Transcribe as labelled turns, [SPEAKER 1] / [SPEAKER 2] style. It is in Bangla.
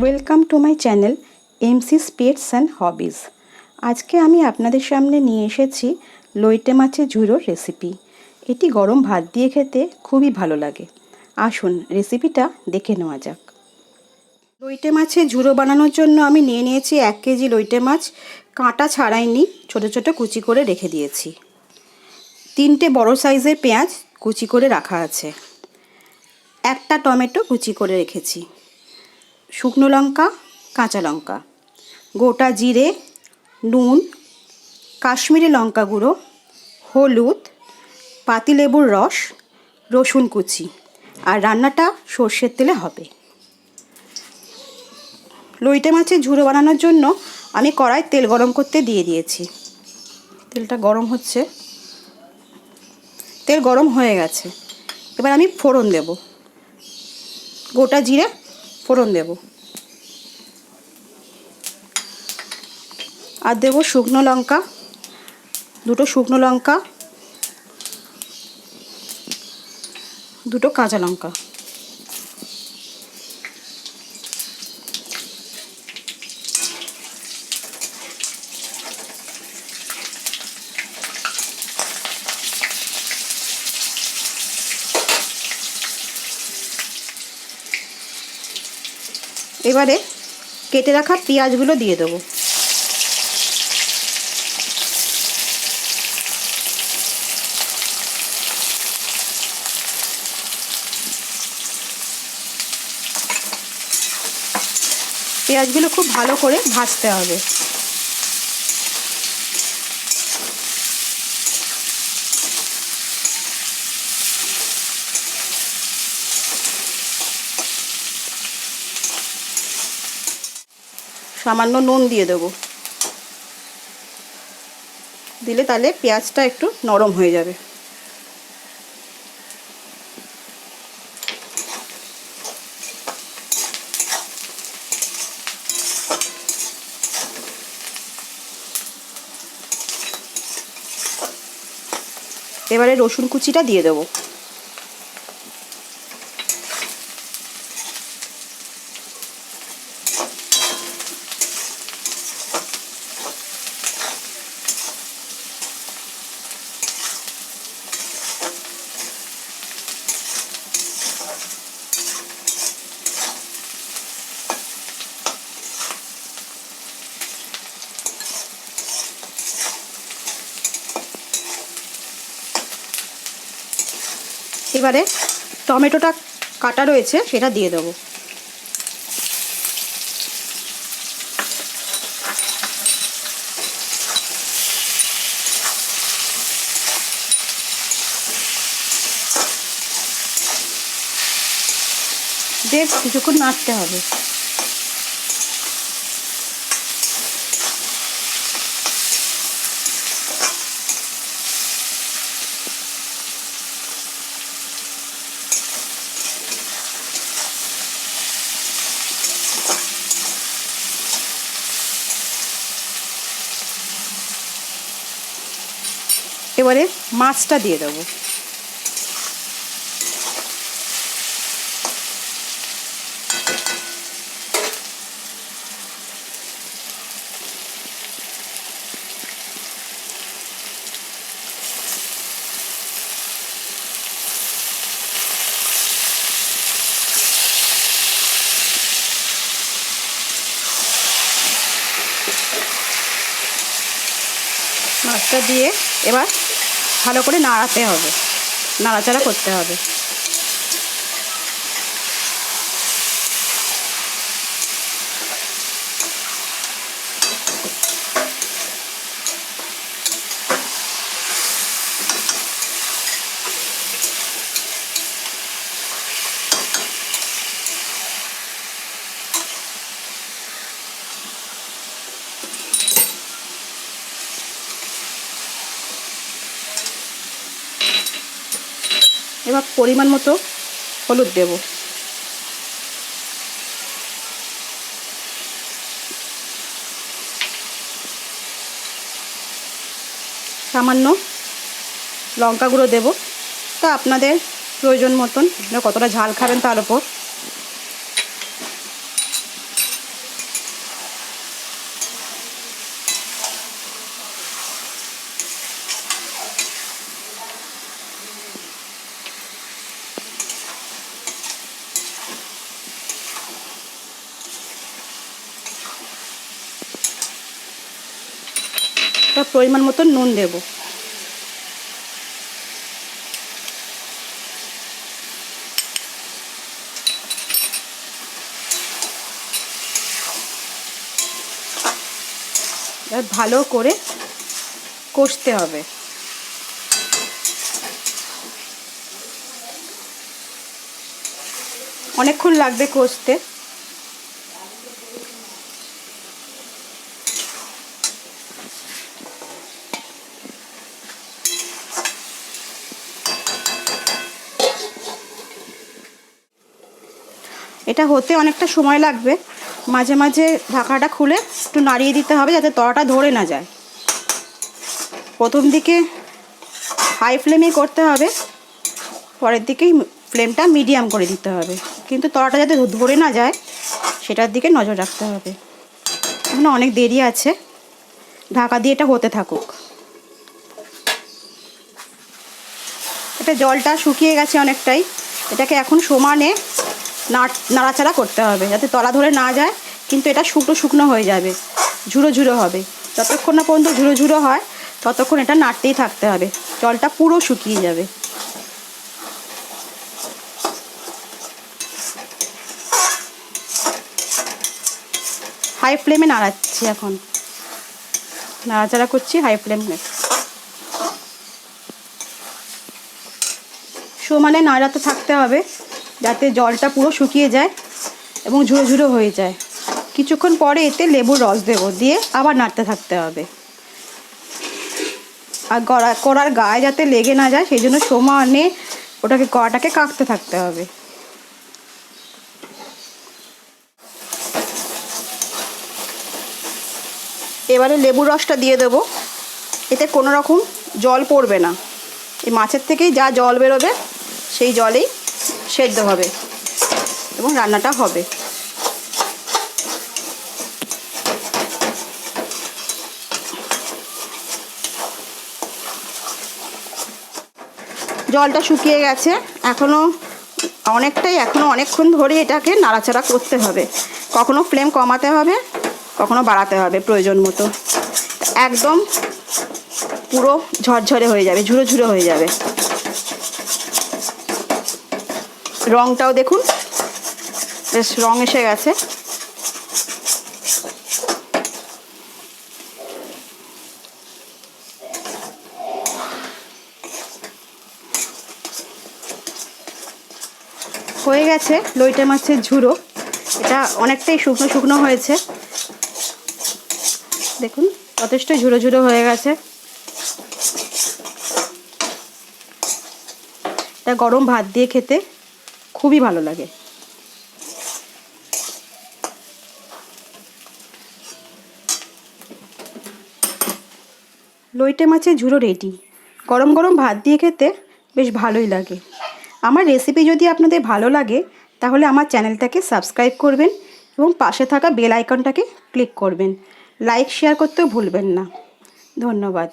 [SPEAKER 1] Welcome to my channel MC's pets and hobbies. আজকে আমি আপনাদের সামনে নিয়ে এসেছি লইটে মাছের ঝুড়োর রেসিপি। এটি গরম ভাত দিয়ে খেতে খুবই ভালো লাগে। আসুন রেসিপিটা দেখে নেওয়া যাক। লইটে মাছের ঝুড়ো বানানোর জন্য আমি নিয়ে নিয়েছি 1 কেজি লইটে মাছ। কাঁটা ছাড়াইনি, ছোট ছোট কুচি করে রেখে দিয়েছি। 3টে বড় সাইজের পেঁয়াজ কুচি করে রাখা আছে। 1টা টমেটো কুচি করে রেখেছি। শুকনো লঙ্কা, কাঁচা লঙ্কা, গোটা জিরে, নুন, কাশ্মীরি লঙ্কা গুঁড়ো, হলুদ, পাতিলেবুর রস, রসুন কুচি। আর রান্নাটা সর্ষের তেলে হবে। লইটে মাছের ঝুড়ো বানানোর জন্য আমি কড়াই তেল গরম করতে দিয়ে দিয়েছি। তেলটা গরম হচ্ছে, তেল গরম হয়ে গেছে। এবার আমি ফোড়ন দেব। গোটা জিরে ফোড়ন দেব, আর দেব শুকনো লঙ্কা, 2টো শুকনো লঙ্কা, 2টো কাঁচা লঙ্কা। এবারে কেটে রাখা পেঁয়াজগুলো দিয়ে দেবো। পেঁয়াজগুলো খুব ভালো করে ভাজতে হবে। সামান্য নুন দিয়ে দেবো, দিলে তাহলে পেঁয়াজটা একটু নরম হয়ে যাবে। এবারে রসুন কুচিটা দিয়ে দেবো। এবারে টমেটোটা কাটা রয়েছে সেটা দিয়ে দেবো। দিয়ে কিছুক্ষণ নাড়তে হবে। এবারে মাছটা দিয়ে দেবো। মাছটা দিয়ে এবার ভালো করে নাড়াতে হবে, নাড়াচাড়া করতে হবে। এবার পরিমাণ মতো হলুদ দেব। সামান্য লঙ্কা গুঁড়ো দেবো, তা আপনাদের প্রয়োজন মতন কতটা ঝাল খাবেন তার উপর। পরিমাণ মতন নুন দেব। ভালো করে কষতে হবে। অনেকক্ষণ লাগবে কষতে। এটা হতে অনেকটা সময় লাগবে, মাঝে মাঝে ঢাকাটা খুলে একটু নাড়িয়ে দিতে হবে যাতে তলাটা ধরে না যায়। প্রথম দিকে হাই ফ্লেমে করতে হবে, পরের দিকেই ফ্লেমটা মিডিয়াম করে দিতে হবে, কিন্তু তলাটা যাতে ধরে না যায় সেটার দিকে নজর রাখতে হবে। এখন অনেক দেরি আছে, ঢাকা দিয়ে এটা হতে থাকুক। এটা জলটা শুকিয়ে গেছে অনেকটাই, এটাকে এখন সমানে নাড়াচাড়া করতে হবে যাতে তলা ধরে না যায়, কিন্তু এটা শুকনো শুকনো হয়ে যাবে, ঝুরো ঝুরো হবে। যতক্ষণ না পর্যন্ত ঝুরো ঝুরো হয় ততক্ষণ এটা নাড়তেই থাকতে হবে, জলটা পুরো শুকিয়ে যাবে। হাই ফ্লেমে নাড়াচ্ছি, এখন নাড়াচাড়া করছি হাই ফ্লেমে। সমানে নাড়াতে থাকতে হবে যাতে জলটা পুরো শুকিয়ে যায় এবং ঝুরো ঝুরো হয়ে যায়। কিছুক্ষণ পরে এতে লেবুর রস দেবো, দিয়ে আবার নাড়তে থাকতে হবে। আর কড়ার গায়ে যাতে লেগে না যায় সেই জন্য সমানে কড়াটাকে কাটতে থাকতে হবে। এবারে লেবুর রসটা দিয়ে দেবো, এতে কোনো রকম জল পড়বে না, এই মাছের থেকেই যা জল বেরোবে সেই জলেই সেদ্ধ হবে এবং রান্নাটা হবে। জলটা শুকিয়ে গেছে, এখনও অনেকক্ষণ ধরে এটাকে নাড়াচাড়া করতে হবে। কখনো ফ্লেম কমাতে হবে, কখনো বাড়াতে হবে প্রয়োজন মতো। একদম পুরো ঝরঝরে হয়ে যাবে, ঝুরো ঝুরো হয়ে যাবে। রঙটাও দেখুন বেশ রং এসে গেছে। হয়ে গেছে লইটে মাছের ঝুরো। এটা অনেকটাই শুকনো শুকনো হয়েছে, দেখুন যথেষ্ট ঝুরো ঝুরো হয়ে গেছে। এটা গরম ভাত দিয়ে খেতে খুবই ভালো লাগে। লইটে মাছের ঝুরো রেডি। গরম গরম ভাত দিয়ে খেতে বেশ ভালোই লাগে। আমার রেসিপি যদি আপনাদের ভালো লাগে তাহলে আমার চ্যানেলটাকে সাবস্ক্রাইব করবেন এবং পাশে থাকা বেল আইকনটাকে ক্লিক করবেন। লাইক শেয়ার করতেও ভুলবেন না। ধন্যবাদ।